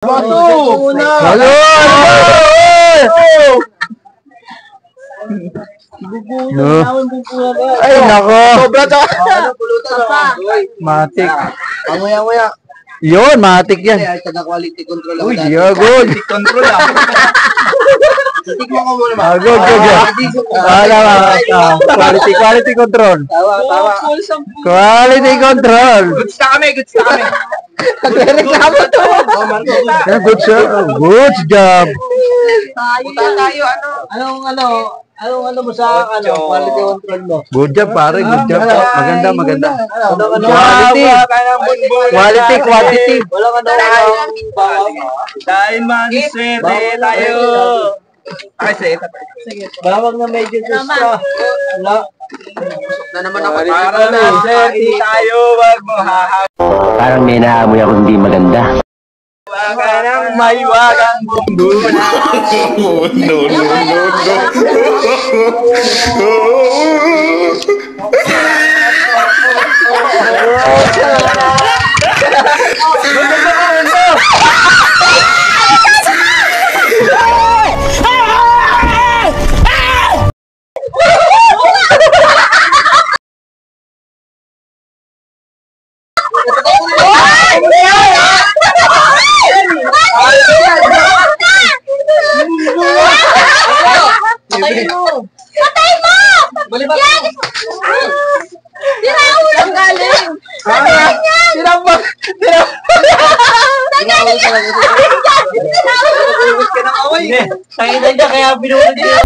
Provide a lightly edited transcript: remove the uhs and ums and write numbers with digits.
Bato! Halo! Ay, nako! Sobra ta! Matik. Amoy-amoy. Yun, matik yan. Taga-quality control. Uy, good. Control Tikman ko muna. Good. Quality control. Tawa. Quality control. Goods na kami. Nagre-reklamo to. Good job. Punta tayo, Anong mo sa quality control mo? Good job, pare. Good job. Maganda. Quality. Walang dahil mag-swerte tayo. Ay, swerte. Bawag na medyo gusto. Na naman ako. Para na swerte tayo. Wag mo Parang may naamoy ako hindi maganda. Wag ka nang maiwagang bumbuna. No. Patay mo! Yan! Sinaulang galing! Sinambak! Sinaulang! Kaya binunod niya.